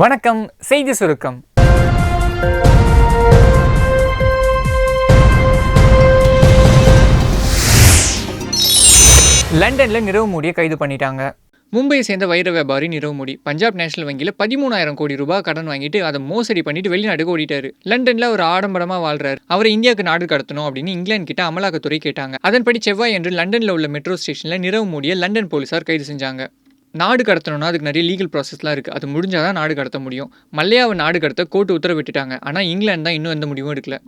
வணக்கம். செய்தி சுருக்கம். லண்டன்ல நிரவ் மோடியை கைது பண்ணிட்டாங்க. மும்பையை சேர்ந்த வைர வியாபாரி நிரவ் மோடி பஞ்சாப் நேஷனல் வங்கியில் 13,000 கோடி ரூபாய் கடன் வாங்கிட்டு அதை மோசடி பண்ணிட்டு வெளிநாட்டுக்கு ஓடிட்டாரு. லண்டன்ல ஒரு ஆடம்பரமா வாழ்றாரு. அவரை இந்தியாவுக்கு நாடு கடத்தணும் அப்படின்னு இங்கிலாந்து கிட்ட அமலாக்கத்துறை கேட்டாங்க. அதன்படி செவ்வாய் என்று லண்டன்ல உள்ள மெட்ரோ ஸ்டேஷன்ல நிரவ் மோடியை லண்டன் போலீசார் கைது செஞ்சாங்க. நாடு கடத்தணும்னா அதுக்கு நிறைய லீகல் ப்ராசஸ்லாம் இருக்குது. அது முடிஞ்சாதான் நாடு கடத்த முடியும். மல்லையாவை நாடு கடத்த கோர்ட்டு உத்தரவிட்டுட்டாங்க. ஆனால் இங்கிலாந்து தான் இன்னும் எந்த முடிவும் எடுக்கல.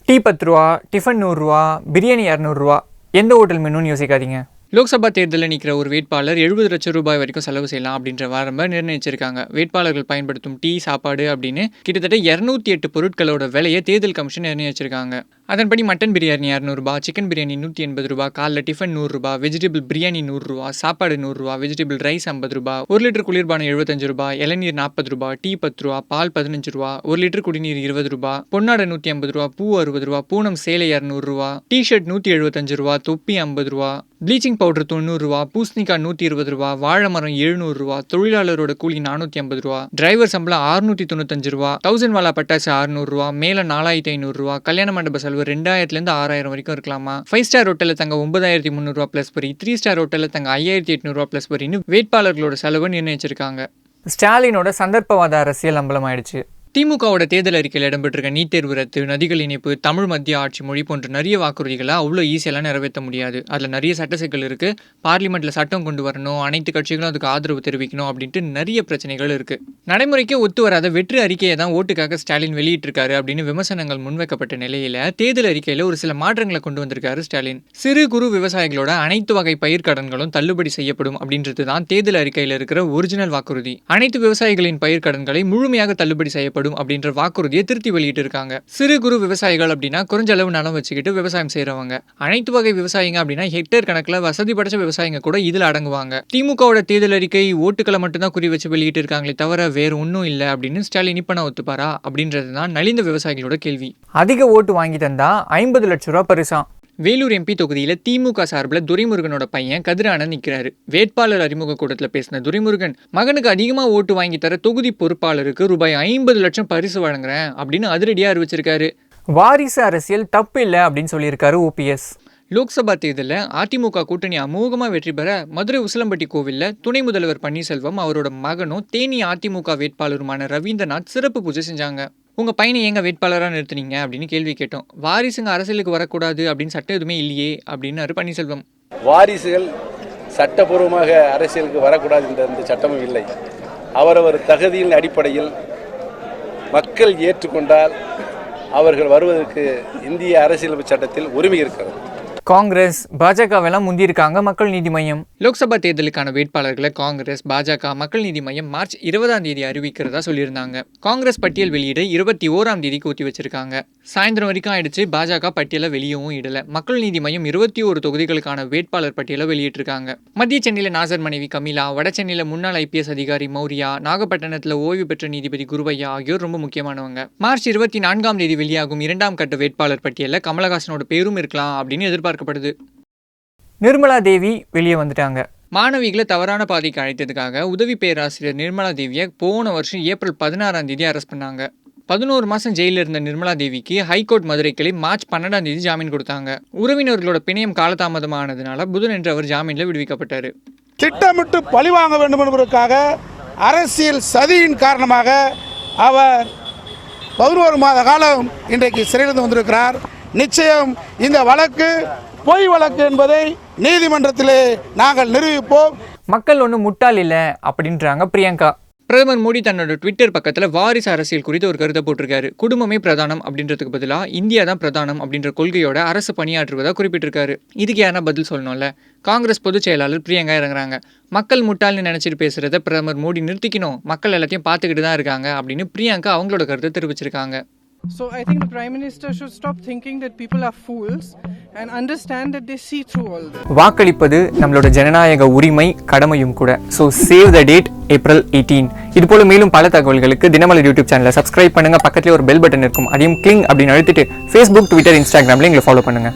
டீ 10 ரூபா, டிஃபன் 100 ரூபா, பிரியாணி 200 ரூபா. எந்த ஹோட்டல் மெனுன்னு யோசிக்காதீங்க. லோக்சபா தேர்தலில் நிற்கிற ஒரு வேட்பாளர் 70 லட்சம் ரூபாய் வரைக்கும் செலவு செய்யலாம் அப்படின்ற வரம்பை நிர்ணயிச்சிருக்காங்க. வேட்பாளர்கள் பயன்படுத்தும் டீ, சாப்பாடு அப்படின்னு கிட்டத்தட்ட 208 பொருட்களோட விலையை தேர்தல் கமிஷன் நிர்ணயிச்சிருக்காங்க. அதன்படி மட்டன் பிரியாணி 200 ரூபா, சிக்கன் பிரியாணி 180 ரூபா, காலைல டிஃபன் 100 ரூபா, வெஜிடபிள் பிரியாணி 100 ரூபா, சாப்பாடு 100 ரூபா, வெஜிடபிள் ரைஸ் 50 ரூபா, 1 லிட்டர் குளிர்பானம் 75 ரூபா, இளநீர் 40 ரூபா, டீ 10 ரூபா, பால் 15 ரூபா, 1 லிட்டர் குடிநீர் 20 ரூபா, பொன்னாடை 150 ரூபா, பூ 60 ரூபா, பூனம் சேலை 200 ரூபா, டிஷர்ட் 175 ரூபா, தொப்பி 50 ரூபா, ப்ளீச்சிங் பவுடர் 90 ரூபா, பூசணிக்காய் 120 ரூபா, வாழை மரம் 700 ரூபா, தொழிலாளரோட கூலி 450 ரூபா, டிரைவர் சம்பளம் 695 ரூபா, 1000 வாலா பட்டாசு 600 ரூபா, மேல 4500 ரூபா, கல்யாண மண்டப செலவு 2000 6,000 வரைக்கும் இருக்கலாமா. 5 ஸ்டார் ஹோட்டலில் தங்க 9,300 ரூபா பிளஸ் வரி, 3 ஸ்டார் ஹோட்டலில் தங்க 5,800 ரூபா பிளஸ் வரின்னு வேட்பாளர்களோட செலவு நிர்ணயிச்சிருக்காங்க. ஸ்டாலினோட சந்தர்ப்பவாத அரசியல் அம்பலமாயிடுச்சு. திமுகவோட தேர்தல் அறிக்கையில் இடம்பெற்றிருக்க நீட் தேர்வு ரத்து, நதிகள் இணைப்பு, தமிழ் மத்திய ஆட்சி மொழி போன்ற நிறைய வாக்குறுதிகளை அவ்வளோ ஈஸியெல்லாம் நிறைவேற்ற முடியாது. அதில் நிறைய சட்ட சிக்கல் இருக்குது. பார்லிமெண்ட்டில் சட்டம் கொண்டு வரணும், அனைத்து கட்சிகளும் அதுக்கு ஆதரவு தெரிவிக்கணும் அப்படின்ட்டு நிறைய பிரச்சனைகள் இருக்குது. நடைமுறைக்கே ஒத்து வராத வெற்றி அறிக்கையை தான் ஓட்டுக்காக ஸ்டாலின் வெளியிட்டிருக்காரு அப்படின்னு விமர்சனங்கள் முன்வைக்கப்பட்ட நிலையில் தேர்தல் அறிக்கையில் ஒரு சில மாற்றங்களை கொண்டு வந்திருக்காரு ஸ்டாலின். சிறு குறு விவசாயிகளோட அனைத்து வகை பயிர்க்கடன்களும் தள்ளுபடி செய்யப்படும் அப்படின்றது தான் தேர்தல் அறிக்கையில் இருக்கிற ஒரிஜினல் வாக்குறுதி. அனைத்து விவசாயிகளின் பயிர்க்கடன்களை முழுமையாக தள்ளுபடி செய்யப்படும் அப்படின்ற வாக்குறுதியை திருத்தி வெளியிட்டு இருக்காங்க. சிறு குறு விவசாயிகள் அப்படின்னா குறைஞ்ச அளவு நிலம் வச்சுக்கிட்டு விவசாயம் செய்யறவங்க. அனைத்து வகை விவசாயிங்க அப்படின்னா ஹெக்டேர் கணக்குல வசதி படைச்ச விவசாயிங்க கூட இதுல அடங்குவாங்க. திமுகவோட தேர்தல் அறிக்கை ஓட்டுக்களை மட்டும்தான் குறி வச்சு வெளியிட்டு இருக்காங்களே தவிர வேற ஒன்றும் இல்லை அப்படின்னு ஸ்டாலின் இப்ப ஒத்துப்பாரா அப்படின்றதுதான் நலிந்த விவசாயிகளோட கேள்வி. அதிக ஓட்டு வாங்கி தந்தா 50 லட்சம் ரூபாய் பரிசா. வேலூர் எம்பி தொகுதியில் திமுக சார்பில் துரைமுருகனோட பையன் கதிரானந்த் நிற்கிறாரு. வேட்பாளர் அறிமுக கூட்டத்தில் பேசின துரைமுருகன், மகனுக்கு அதிகமாக ஓட்டு வாங்கி தர தொகுதி பொறுப்பாளருக்கு ரூபாய் 50 லட்சம் பரிசு வழங்குறேன் அப்படின்னு அதிரடியாக அறிவிச்சிருக்காரு. வாரிசு அரசியல் தப்பு இல்லை அப்படின்னு சொல்லியிருக்காரு OPS. லோக்சபா தேர்தலில் அதிமுக கூட்டணி அமோகமாக வெற்றி பெற மதுரை உசிலம்பட்டி கோவிலில் துணை முதல்வர் பன்னீர்செல்வம் அவரோட மகனும் தேனி அதிமுக வேட்பாளருமான ரவீந்திரநாத் சிறப்பு பூஜை செஞ்சாங்க. உங்கள் பையனை எங்க வேட்பாளராக நிறுத்துனீங்க அப்படின்னு கேள்வி கேட்டோம். வாரிசுங்க அரசியலுக்கு வரக்கூடாது அப்படின்னு சட்டம் எதுவுமே இல்லையே அப்படின்னு பன்னீர்செல்வம். வாரிசுகள் சட்டபூர்வமாக அரசியலுக்கு வரக்கூடாது என்ற சட்டமும் இல்லை. அவரவர் தகுதியின் அடிப்படையில் மக்கள் ஏற்றுக்கொண்டால் அவர்கள் வருவதற்கு இந்திய அரசியலமைப்பு சட்டத்தில் உரிமை இருக்கிறது. காங்கிரஸ் பாஜகவெல்லாம் முந்தியிருக்காங்க மக்கள் நீதி மையம். லோக்சபா தேர்தலுக்கான வேட்பாளர்களை காங்கிரஸ், பாஜக, மக்கள் நீதி மையம் மார்ச் 20ஆம் தேதி அறிவிக்கிறதா சொல்லியிருந்தாங்க. காங்கிரஸ் பட்டியல் வெளியிட 21ஆம் தேதிக்கு ஒத்தி வச்சிருக்காங்க. சாயந்தரம் வரைக்கும் ஆயிடுச்சு. பாஜக பட்டியலை வெளியவும் இடல. மக்கள் நீதி மையம் 21 தொகுதிகளுக்கான வேட்பாளர் பட்டியலை வெளியிட்டிருக்காங்க. மத்திய சென்னையில் நாசர் மனைவி கமிலா, வட சென்னையில் முன்னாள் IPS அதிகாரி மௌரியா, நாகப்பட்டினத்தில் ஓய்வு பெற்ற நீதிபதி குருவையா ஆகியோர் ரொம்ப முக்கியமானவங்க. மார்ச் 24ஆம் தேதி வெளியாகும் 2ஆம் கட்ட வேட்பாளர் பட்டியலில் கமலஹாசனோட பேரும் இருக்கலாம் அப்படின்னு எதிர்பார்க்கப்படுது. நிர்மலா தேவி வெளியே வந்துட்டாங்க. மாணவிகளை தவறான பாதைக்கு அழைத்ததுக்காக உதவி பேராசிரியர் நிர்மலா தேவியை போன வருஷம் ஏப்ரல் 16ஆம் தேதி அரெஸ்ட் பண்ணாங்க. 11 மாதம் ஜெயிலில் இருந்த நிர்மலா தேவிக்கு ஹைகோர்ட் மதுரை கிளை மார்ச் 12ஆம் தேதி ஜாமீன் கொடுத்தாங்க. உறவினர்களோட பிணையம் காலதாமதமானதுனால புதனன்று அவர் ஜாமீனில் விடுவிக்கப்பட்டார். திட்டமிட்டு பழிவாங்க வேண்டும் என்பதற்காக அரசியல் சதியின் காரணமாக அவர் 11 மாத காலம் இன்றைக்கு சிறையிலிருந்து வந்திருக்கிறார். நிச்சயம் இந்த வழக்கு பொய் வழக்கு என்பதை நீதிமன்றத்திலே நாங்கள் நிரூபிப்போம். மக்கள் ஒன்றும் முட்டாள் இல்லை அப்படின்றாங்க பிரியங்கா. பிரதமர் மோடி தன்னோட ட்விட்டர் பக்கத்தில் வாரிசு அரசியல் குறித்து ஒரு கருத்தை போட்டிருக்காரு. குடும்பமே பிரதானம் அப்படின்றதுக்கு பதிலாக இந்தியா தான் பிரதானம் அப்படின்ற கொள்கையோட அரசு பணியாற்றுவதாக குறிப்பிட்டிருக்காரு. இதுக்கு யாரா பதில் சொல்லணும்ல. காங்கிரஸ் பொதுச் செயலாளர் பிரியங்கா இறங்குறாங்க. மக்கள் முட்டாள்னு நினைச்சிட்டு பேசுறத பிரதமர் மோடி நிறுத்திக்கணும், மக்கள் எல்லாத்தையும் பார்த்துக்கிட்டு தான் இருக்காங்க அப்படின்னு பிரியங்கா அவங்களோட கருத்தை தெரிவிச்சிருக்காங்க. So I think the Prime Minister should stop thinking that people are fools and understand that they see through all this. வாக்களிப்பது நம்மளோட ஜனநாயக உரிமை, கடமையும் கூட. So save the date April 18. இது போல மேலும் பல தகவல்களுக்கு தினமலர் யூடியூப் சேனலை சப்ஸ்கிரைப் பண்ணுங்க. பக்கத்துல ஒரு பெல் பட்டன் இருக்கும், அதையும் கிளிக் அப்படின்னு அழுத்திட்டு Facebook, Twitter, Instagramல எங்களை ஃபாலோ பண்ணுங்க.